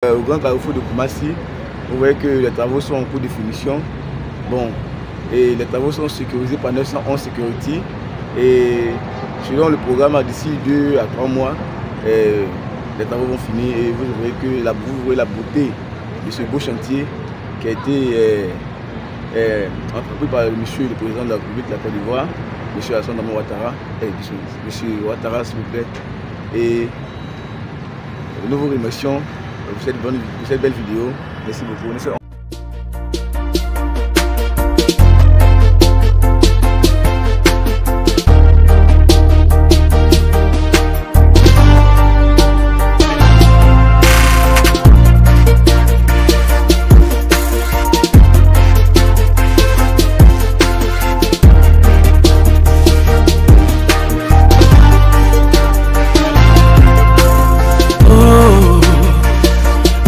Au Grand Carrefour de Koumassi, vous voyez que les travaux sont en cours de finition. Bon, et les travaux sont sécurisés par 911 Security. Et selon le programme, d'ici 2 à 3 mois, les travaux vont finir et vous voyez que vous voyez la beauté de ce beau chantier qui a été entrepris par monsieur le président de la République de la Côte d'Ivoire, monsieur Alassane Ouattara, monsieur Ouattara s'il vous plaît. Et nous vous remercions pour cette belle vidéo. Merci beaucoup.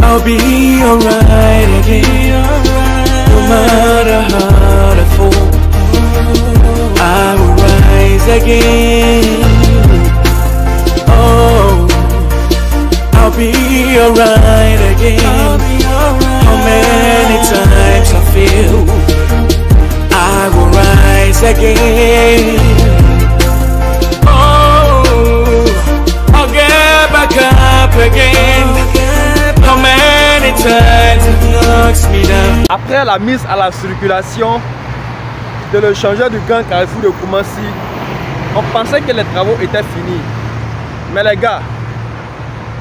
I'll be alright again, no matter how I fall. I will rise again. Oh, I'll be alright again. How many times I feel I will rise again. Oh, I'll get back up again. Après la mise à la circulation de l'échangeur du Grand Carrefour de Koumassi, on pensait que les travaux étaient finis. Mais les gars,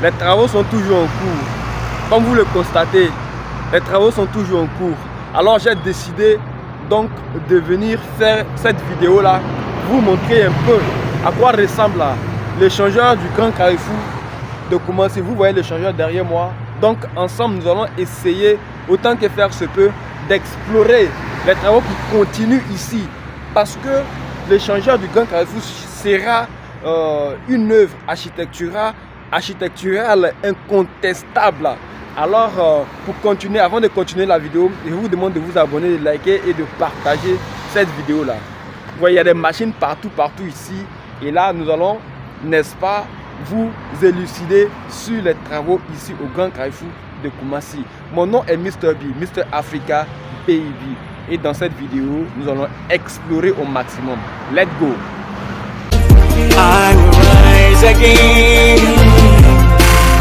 les travaux sont toujours en cours. Comme vous le constatez, les travaux sont toujours en cours. Alors j'ai décidé donc de venir faire cette vidéo là, vous montrer un peu à quoi ressemble l'échangeur du Grand Carrefour de Koumassi. Vous voyez l'échangeur derrière moi. Donc ensemble nous allons essayer autant que faire se peut d'explorer les travaux qui continuent ici, parce que l'échangeur du Grand Carrefour sera une œuvre architecturale incontestable. Alors pour continuer, avant de continuer la vidéo, je vous demande de vous abonner, de liker et de partager cette vidéo là. Vous voyez, il y a des machines partout ici, et là nous allons, n'est-ce pas, vous élucider sur les travaux ici au Grand Carrefour de Koumassi. Mon nom est Mr. B, Mr. Africa Baby. Et dans cette vidéo, nous allons explorer au maximum. Let's go! I will rise again.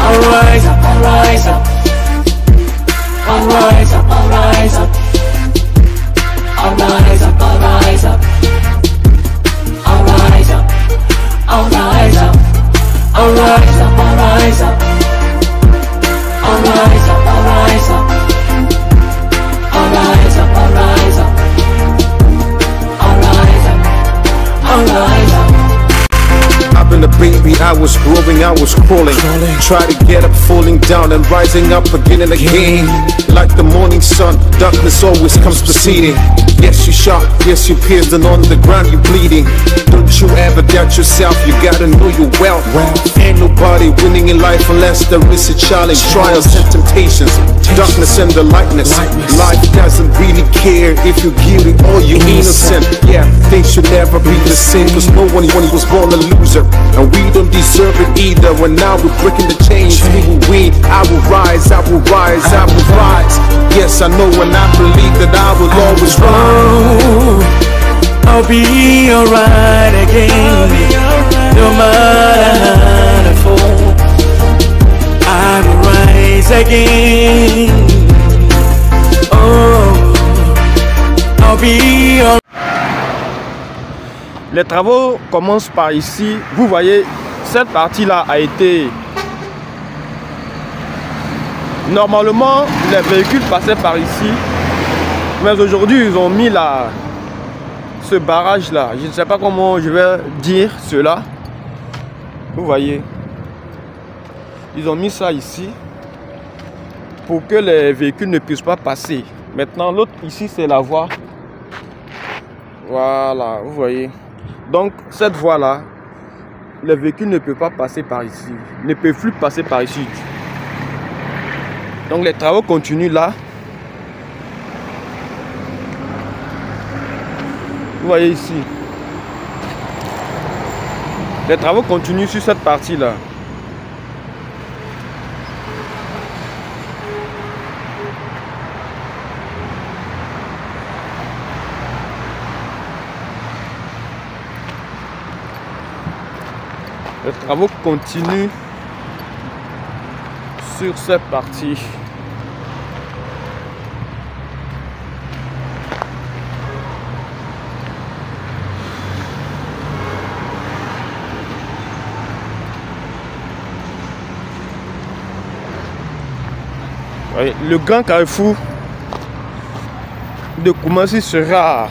I'll rise up, I'll rise up. I'll rise up, I'll rise up. I'll rise up, I'll rise up. I'll rise up, I'll rise up. I'll rise up, I'll rise up. I'll rise up, I'll rise up. I'll rise up, I'll rise up. I'll rise up, I'll rise up. I've been a baby, I was growing, I was crawling. Try to get up, falling down and rising up again and again. Like the morning sun, darkness always comes preceding. Yes, you shot, yes, you pierced, and on the ground you bleeding. Don't you ever doubt yourself, you gotta know your wealth. Ain't nobody winning in life unless there is a challenge. Trials and temptations, darkness and the lightness. Life doesn't really care if you're guilty or you're innocent. Yeah, things should never be the same, cause no one was born a loser, and we don't deserve it either. When now we're breaking the chains, we will win. I will rise, I will rise, I will rise. Yes, I know and I believe that I will always rise. I'll be alright again, no matter how I fall. I will rise again. Oh, I'll be alright. Les travaux commencent par ici. Vous voyez, cette partie-là a été... Normalement, les véhicules passaient par ici. Mais aujourd'hui, ils ont mis ce barrage-là. Je ne sais pas comment je vais dire cela. Vous voyez. Ils ont mis ça ici pour que les véhicules ne puissent pas passer. Maintenant, l'autre ici, c'est la voie. Voilà, vous voyez. Donc, cette voie-là, les véhicules ne peuvent pas passer par ici. Ne peuvent plus passer par ici. Donc, les travaux continuent là. Vous voyez ici. Les travaux continuent sur cette partie-là. Les travaux continuent sur cette partie. Oui, le grand carrefour de Koumassi sera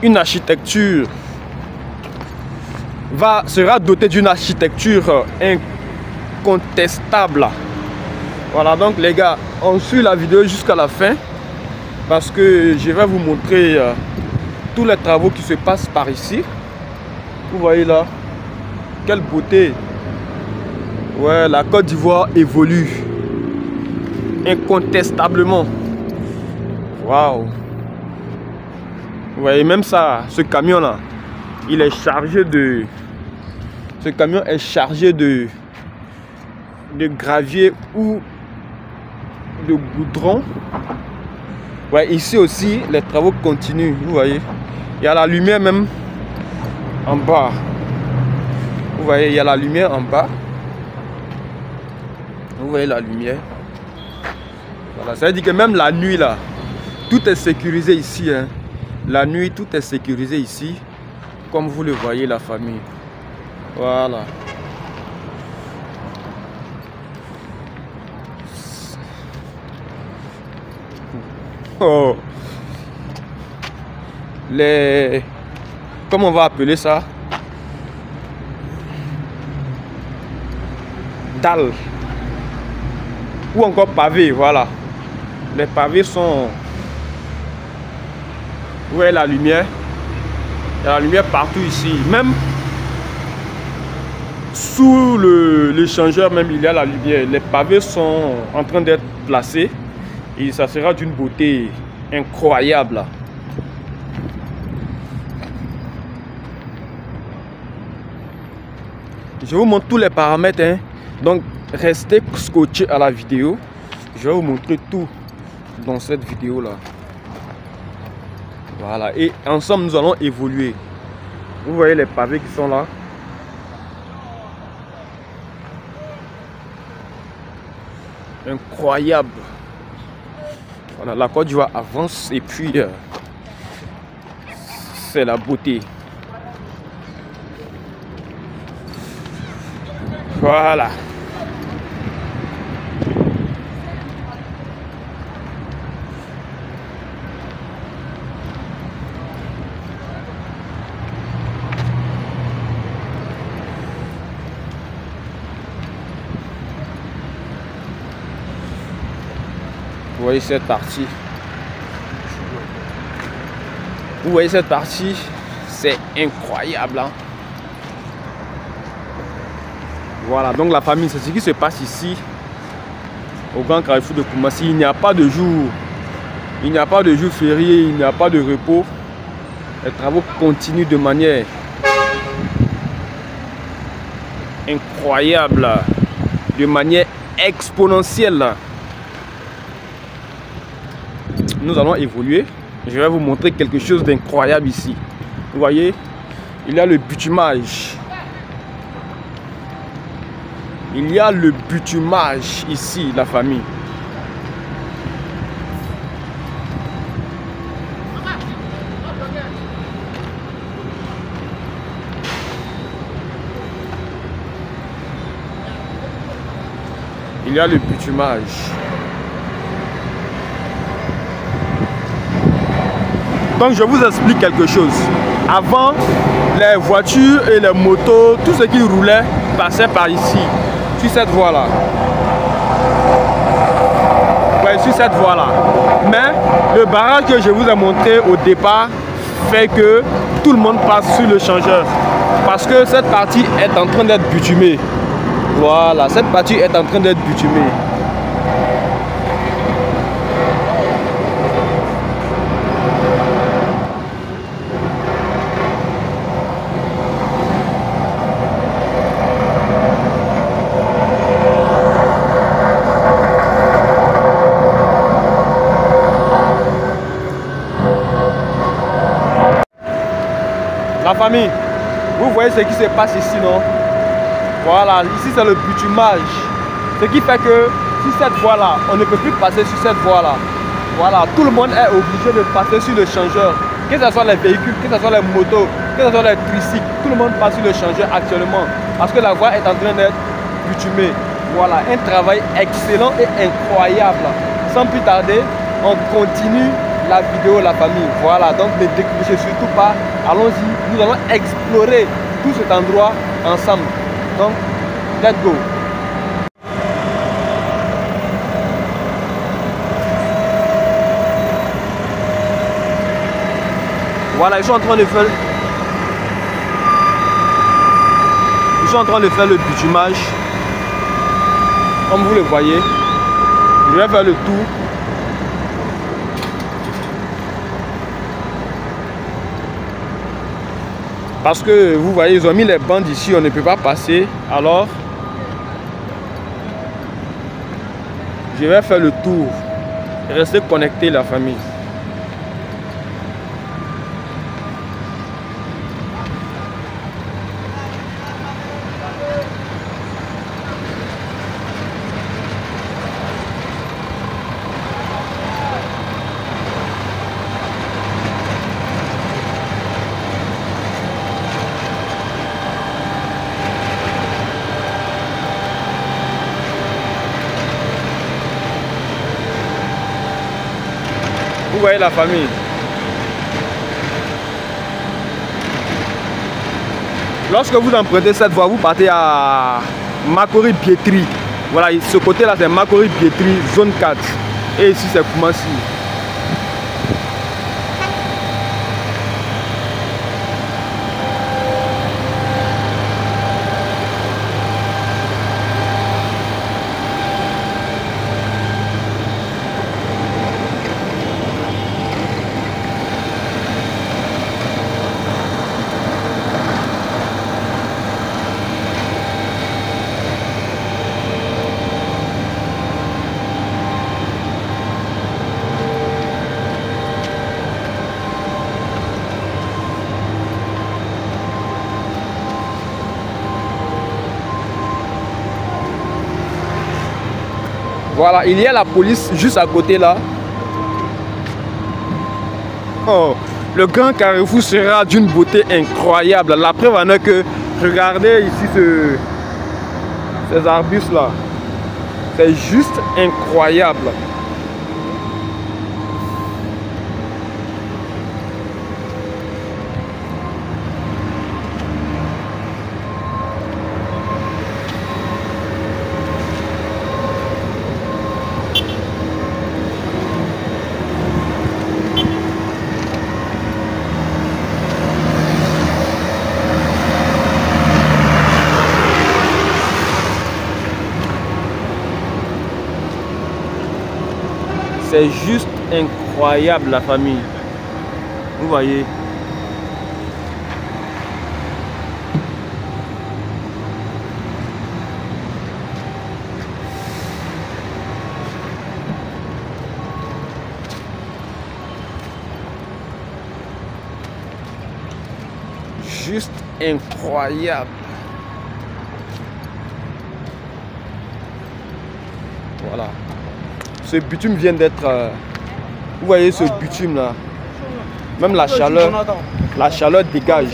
une architecture, sera doté d'une architecture incontestable. Voilà, donc les gars, on suit la vidéo jusqu'à la fin parce que je vais vous montrer tous les travaux qui se passent par ici. Vous voyez là, quelle beauté. Ouais, la Côte d'Ivoire évolue incontestablement. Waouh. Vous voyez même ça, ce camion là, il est chargé de... Ce camion est chargé de gravier ou de goudron. Ouais, ici aussi, les travaux continuent. Vous voyez, il y a la lumière même en bas. Vous voyez, il y a la lumière en bas. Vous voyez la lumière. Voilà, ça veut dire que même la nuit là, tout est sécurisé ici. Hein. La nuit, tout est sécurisé ici. Comme vous le voyez, la famille. Voilà. Oh. Comment on va appeler ça? Dalles. Ou encore pavés, voilà. Les pavés sont... Vous voyez la lumière? Il y a la lumière partout ici. Même sous l'échangeur, même il y a la lumière. Les pavés sont en train d'être placés. Et ça sera d'une beauté incroyable. Je vous montre tous les paramètres. Hein. Donc, restez scotchés à la vidéo. Je vais vous montrer tout dans cette vidéo là. Voilà. Et ensemble, nous allons évoluer. Vous voyez les pavés qui sont là. Incroyable. Voilà, la Côte d'Ivoire avance et puis c'est la beauté. Voilà. Vous voyez cette partie. Vous voyez cette partie. C'est incroyable. Hein? Voilà, donc la famille, c'est ce qui se passe ici. Au grand carrefour de Koumassi. Il n'y a pas de jour. Il n'y a pas de jour férié. Il n'y a pas de repos. Les travaux continuent de manière incroyable. De manière exponentielle. Nous allons évoluer. Je vais vous montrer quelque chose d'incroyable ici. Vous voyez, il y a le bitumage. Il y a le bitumage ici, la famille. Il y a le bitumage. Donc je vous explique quelque chose. Avant, les voitures et les motos, tout ce qui roulait passait par ici, sur cette voie là. Ouais, sur cette voie là. Mais le barrage que je vous ai montré au départ fait que tout le monde passe sur le changeur. Parce que cette partie est en train d'être bitumée. Voilà, cette partie est en train d'être bitumée. La famille, vous voyez ce qui se passe ici, non? Voilà, ici c'est le bitumage. Ce qui fait que sur cette voie-là, on ne peut plus passer sur cette voie-là. Voilà, tout le monde est obligé de passer sur le changeur. Que ce soit les véhicules, que ce soit les motos, que ce soit les tricycles, tout le monde passe sur le changeur actuellement. Parce que la voie est en train d'être bitumée. Voilà, un travail excellent et incroyable. Sans plus tarder, on continue la vidéo, la famille. Voilà, donc ne décrochez surtout pas. Allons-y, nous allons explorer tout cet endroit ensemble. Donc, let's go. Voilà, ils sont en train de faire le bitumage. Comme vous le voyez, je vais faire le tour. Parce que vous voyez, ils ont mis les bandes ici, on ne peut pas passer. Alors, je vais faire le tour. Restez connectés, la famille. Vous voyez la famille. Lorsque vous empruntez cette voie, vous partez à Makori-Biétri. Voilà, ce côté-là, c'est Makori-Biétri, zone 4. Et ici, c'est Koumassi. Voilà, il y a la police juste à côté là. Oh, le grand carrefour sera d'une beauté incroyable. La preuve en est que, regardez ici ces arbustes là. C'est juste incroyable. C'est juste incroyable, la famille. Vous voyez. Juste incroyable. Voilà. Ce bitume vient d'être... vous voyez ce bitume là. Même la chaleur dégage.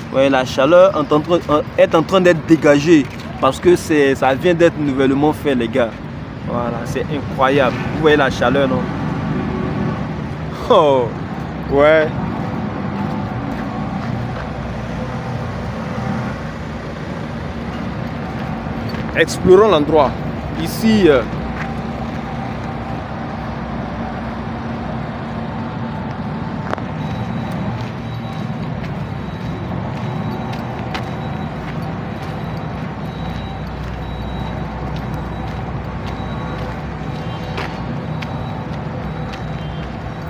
Vous voyez, la chaleur est en train d'être dégagée. Parce que ça vient d'être nouvellement fait, les gars. Voilà, c'est incroyable. Vous voyez la chaleur, non? Oh, ouais. Explorons l'endroit. Ici,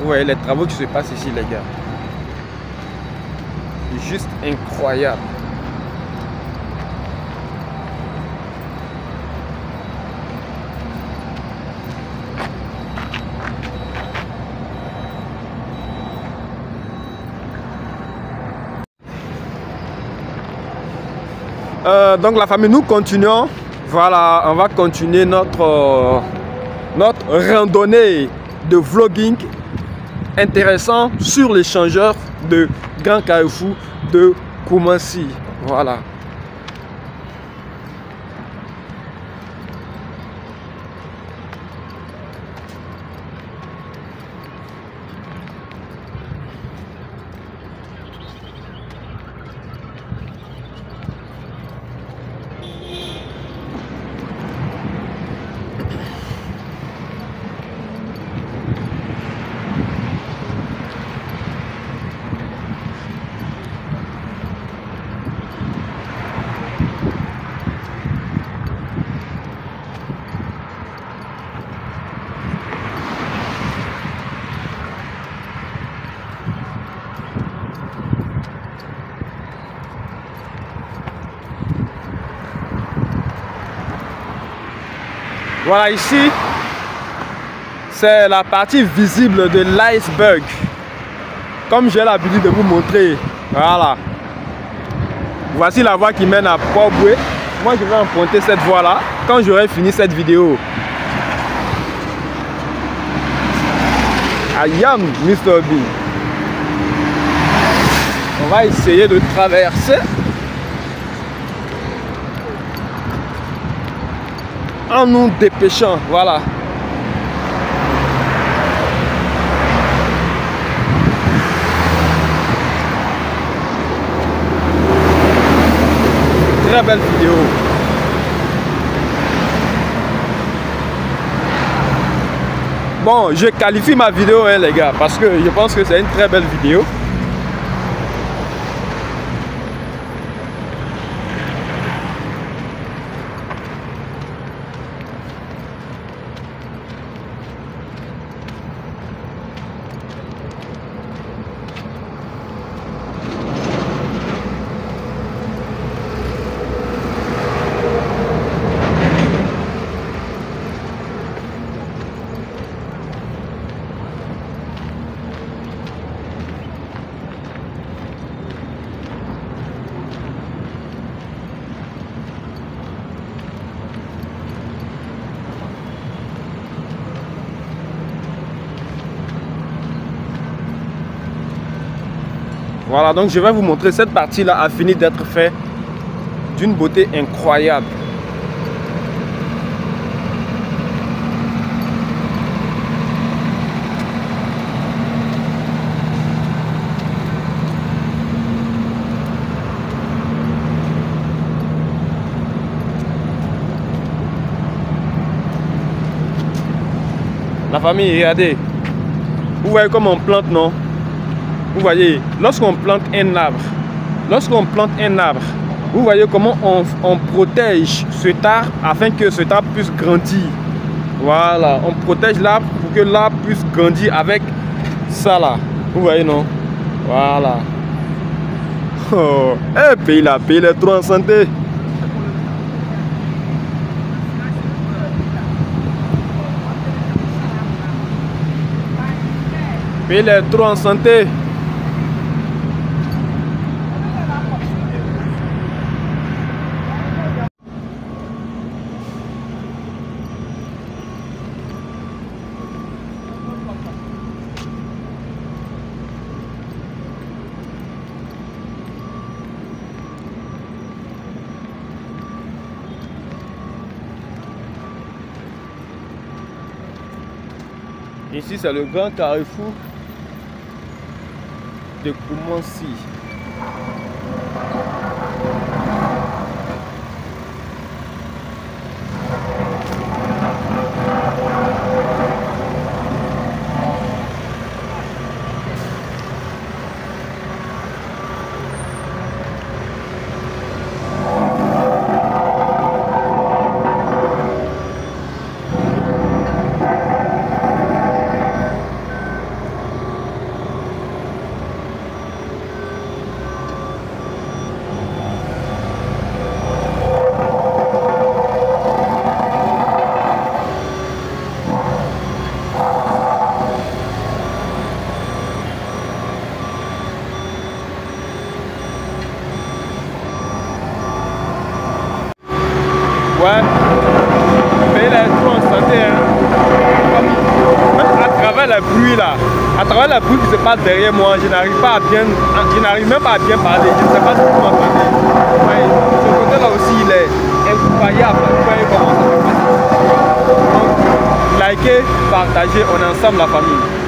vous voyez les travaux qui se passent ici, les gars. C'est juste incroyable. Donc la famille, nous continuons. Voilà, on va continuer notre randonnée de vlogging intéressant sur l'échangeur de Grand Carrefour de Koumassi. Voilà. Voilà, ici, c'est la partie visible de l'iceberg. Comme j'ai l'habitude de vous montrer. Voilà. Voici la voie qui mène à Port-Boué. Moi, je vais emprunter cette voie-là quand j'aurai fini cette vidéo. I am Mr. B. On va essayer de traverser. En nous dépêchant, voilà. Très belle vidéo. Bon, je qualifie ma vidéo, hein, les gars, parce que je pense que c'est une très belle vidéo. Voilà, donc je vais vous montrer cette partie-là a fini d'être faite d'une beauté incroyable. La famille, regardez. Vous voyez comment on plante, non? Vous voyez, lorsqu'on plante un arbre, vous voyez comment on protège cet arbre afin que cet arbre puisse grandir. Voilà, on protège l'arbre pour que l'arbre puisse grandir avec ça là. Vous voyez, non? Voilà. Oh, eh, pays là, pays est trop en santé. Pays est trop en santé. Ici, c'est le grand carrefour de Koumassi. Ouais. Mais il est trop en santé. Hein. Même à travers la pluie là, à travers la pluie qui se passe derrière moi, je n'arrive même pas à bien parler. Je ne sais pas si vous m'entendez. Mais ce côté là aussi, il est incroyable. Voyez comment ça se passe. Donc, likez, partagez, on est ensemble la famille.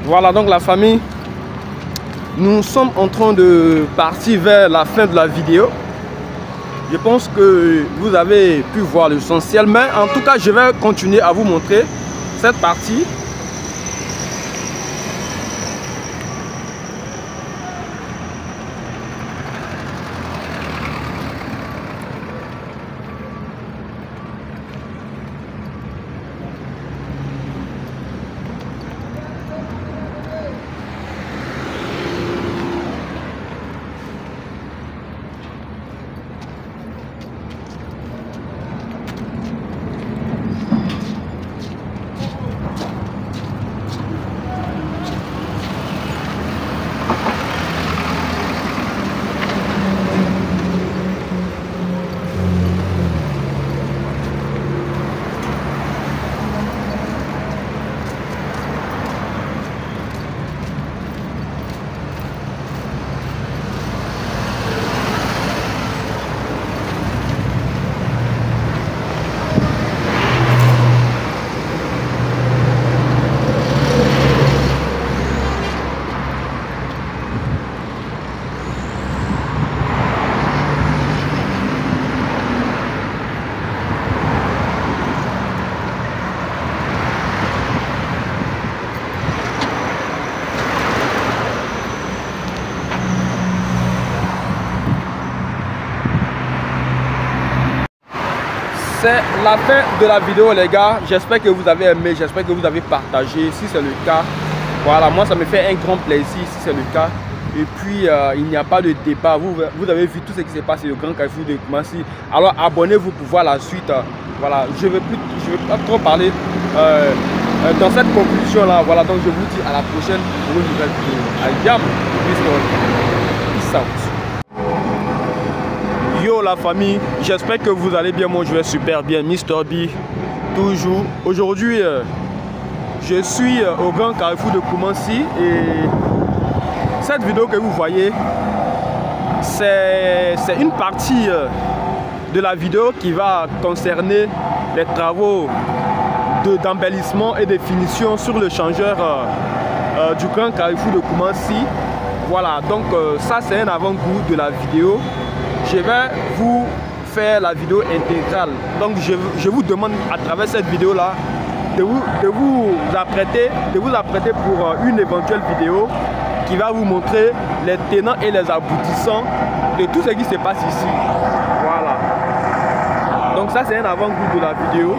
Voilà donc la famille, nous sommes en train de partir vers la fin de la vidéo. Je pense que vous avez pu voir l'essentiel, mais en tout cas je vais continuer à vous montrer cette partie. C'est la fin de la vidéo les gars, j'espère que vous avez aimé, j'espère que vous avez partagé. Si c'est le cas, voilà, moi ça me fait un grand plaisir si c'est le cas. Et puis il n'y a pas de débat, vous avez vu tout ce qui s'est passé au Grand Carrefour de Koumassi. Alors abonnez-vous pour voir la suite. Voilà, je ne vais pas trop parler dans cette conclusion là. Voilà, donc je vous dis à la prochaine pour une nouvelle vidéo. Ayam, peace out. Yo la famille, j'espère que vous allez bien, moi je vais super bien, Mr B, toujours. Aujourd'hui, je suis au Grand Carrefour de Koumassi et cette vidéo que vous voyez, c'est une partie de la vidéo qui va concerner les travaux d'embellissement et de finition sur le changeur du Grand Carrefour de Koumassi. Voilà, donc ça c'est un avant-goût de la vidéo. Je vais vous faire la vidéo intégrale. Donc je vous demande à travers cette vidéo là de vous apprêter pour une éventuelle vidéo qui va vous montrer les tenants et les aboutissants de tout ce qui se passe ici. Voilà. Donc ça c'est un avant-goût de la vidéo.